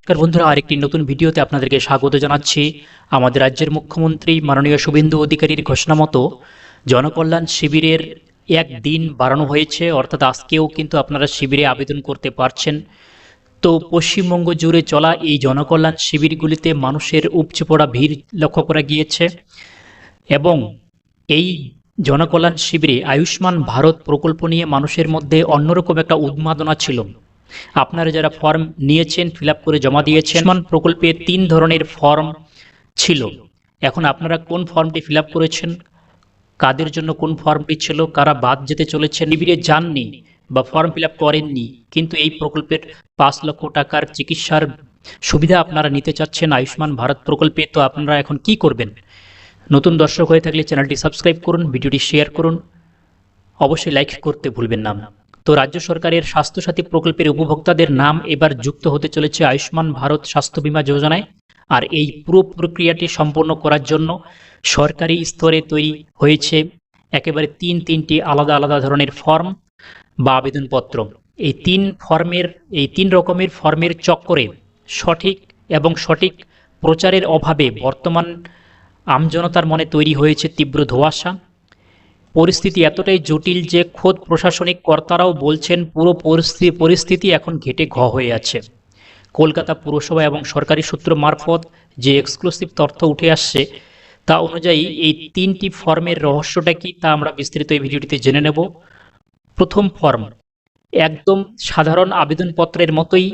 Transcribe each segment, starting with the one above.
নমস্কার বন্ধুরা, আরেকটি নতুন ভিডিওতে আপনাদেরকে স্বাগত জানাচ্ছি। আমাদের রাজ্যের মুখ্যমন্ত্রী মাননীয় শুভেন্দু অধিকারীর ঘোষণা মতো জনকল্যাণ শিবিরের একদিন বাড়ানো হয়েছে, অর্থাৎ আজকেও কিন্তু আপনারা শিবিরে আবেদন করতে পারছেন। তো পশ্চিমবঙ্গ জুড়ে চলা এই জনকল্যাণ শিবিরগুলিতে মানুষের উপচে পড়া ভিড় লক্ষ্য করা গিয়েছে এবং এই জনকল্যাণ শিবিরে আয়ুষ্মান ভারত প্রকল্প নিয়ে মানুষের মধ্যে অন্যরকম একটা উন্মাদনা ছিল। আপনারা যারা ফর্ম নিয়েছেন, ফিল আপ করে জমা দিয়েছেন, আয়ুষ্মান প্রকল্পে 3 ধরনের ফর্ম ছিল। এখন আপনারা কোন ফর্মটি ফিল আপ করেছেন, কাদের জন্য কোন ফর্মটি ছিল, কারা বাদ যেতে চলেছেন, শিবিরে যাননি বা ফর্ম ফিল আপ করেননি কিন্তু এই প্রকল্পের 5 লক্ষ টাকার চিকিৎসার সুবিধা আপনারা নিতে চাচ্ছেন আয়ুষ্মান ভারত প্রকল্পে, তো আপনারা এখন কি করবেন? নতুন দর্শক হয়ে থাকলে চ্যানেলটি সাবস্ক্রাইব করুন, ভিডিওটি শেয়ার করুন, অবশ্যই লাইক করতে ভুলবেন না। তো রাজ্য সরকারের স্বাস্থ্যসাথী প্রকল্পের উপভোক্তাদের নাম এবার যুক্ত হতে চলেছে আয়ুষ্মান ভারত স্বাস্থ্য বীমা যোজনায়। আর এই পুরো প্রক্রিয়াটি সম্পন্ন করার জন্য সরকারি স্তরে তৈরি হয়েছে একেবারে তিনটি আলাদা আলাদা ধরনের ফর্ম বা আবেদনপত্র। এই 3 রকমের ফর্মের চক্করে সঠিক প্রচারের অভাবে বর্তমান আমজনতার মনে তৈরি হয়েছে তীব্র ধোঁয়াশা। পরিস্থিতি এতটাই জটিল যে খোদ প্রশাসনিক কর্তারাও বলছেন পুরো পরিস্থিতি এখন ঘেটে ঘ হয়ে আছে। কলকাতা পুরসভা এবং সরকারি সূত্র মারফত যে এক্সক্লুসিভ তথ্য উঠে আসছে তা অনুযায়ী এই 3টি ফর্মের রহস্যটা কি তা আমরা বিস্তারিত এই ভিডিওটিতে জেনে নেব। প্রথম ফর্ম একদম সাধারণ আবেদনপত্রের মতোই,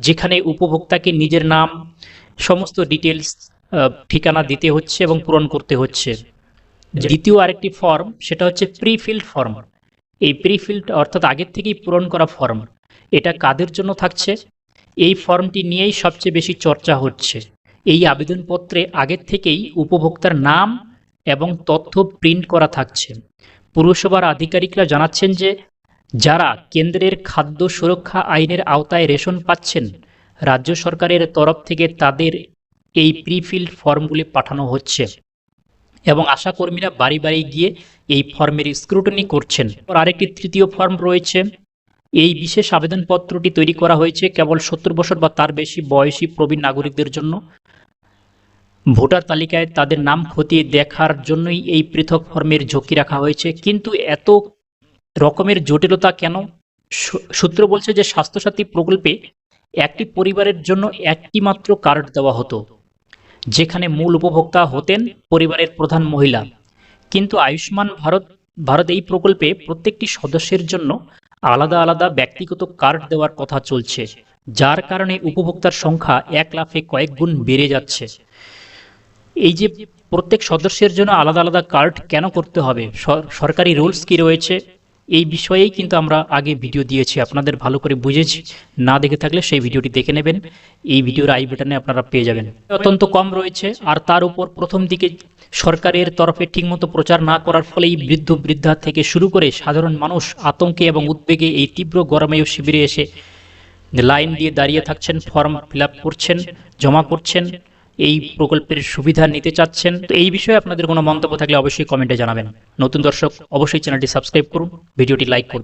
যেখানে উপভোক্তাকে নিজের নাম, সমস্ত ডিটেলস, ঠিকানা দিতে হচ্ছে এবং পূরণ করতে হচ্ছে। দ্বিতীয় আরেকটি ফর্ম, সেটা হচ্ছে প্রিফিল্ড ফর্ম। এই প্রিফিল্ড অর্থাৎ আগের থেকেই পূরণ করা ফর্ম, এটা কাদের জন্য থাকছে? এই ফর্মটি নিয়েই সবচেয়ে বেশি চর্চা হচ্ছে। এই আবেদনপত্রে আগের থেকেই উপভোক্তার নাম এবং তথ্য প্রিন্ট করা থাকছে। পুরসভার আধিকারিকরা জানাচ্ছেন যে যারা কেন্দ্রের খাদ্য সুরক্ষা আইনের আওতায় রেশন পাচ্ছেন, রাজ্য সরকারের তরফ থেকে তাদের এই প্রিফিল্ড ফর্মগুলি পাঠানো হচ্ছে এবং আশাকর্মীরা বাড়ি বাড়ি গিয়ে এই ফর্মের স্ক্রুটনি করছেন। আরেকটি তৃতীয় ফর্ম রয়েছে। এই বিশেষ আবেদনপত্রটি তৈরি করা হয়েছে কেবল 70 বছর বা তার বেশি বয়সী প্রবীণ নাগরিকদের জন্য। ভোটার তালিকায় তাদের নাম খতিয়ে দেখার জন্যই এই পৃথক ফর্মের ঝুঁকি রাখা হয়েছে। কিন্তু এত রকমের জটিলতা কেন? সূত্র বলছে যে স্বাস্থ্যসাথী প্রকল্পে একটি পরিবারের জন্য একটি মাত্র কার্ড দেওয়া হতো, যেখানে মূল উপভোক্তা হতেন পরিবারের প্রধান মহিলা। কিন্তু আয়ুষ্মান ভারত এই প্রকল্পে প্রত্যেকটি সদস্যের জন্য আলাদা আলাদা ব্যক্তিগত কার্ড দেওয়ার কথা চলছে, যার কারণে উপভোক্তার সংখ্যা 1 লাফে কয়েক গুণ বেড়ে যাচ্ছে। এই যে প্রত্যেক সদস্যের জন্য আলাদা আলাদা কার্ড কেন করতে হবে, সরকারি রুলস কি রয়েছে, এই বিষয়েই কিন্তু আমরা আগে ভিডিও দিয়েছি, আপনাদের ভালো করে বুঝেছি। না দেখে থাকলে সেই ভিডিওটি দেখে নেবেন, এই ভিডিওর আই বাটনে আপনারা পেয়ে যাবেন। অত্যন্ত কম রয়েছে, আর তার উপর প্রথম দিকে সরকারের তরফে ঠিকমতো প্রচার না করার ফলেই বৃদ্ধা থেকে শুরু করে সাধারণ মানুষ আতঙ্কে এবং উদ্বেগে এই তীব্র গরমেও শিবিরে এসে লাইন দিয়ে দাঁড়িয়ে থাকছেন, ফর্ম ফিল আপ করছেন, জমা করছেন, এই প্রকল্পের সুবিধা নিতে চাচ্ছেন। তো এই বিষয়ে আপনাদের কোনো মন্তব্য থাকলে অবশ্যই কমেন্টে জানাবেন। নতুন দর্শক অবশ্যই চ্যানেলটি সাবস্ক্রাইব করুন, ভিডিওটি লাইক করবেন।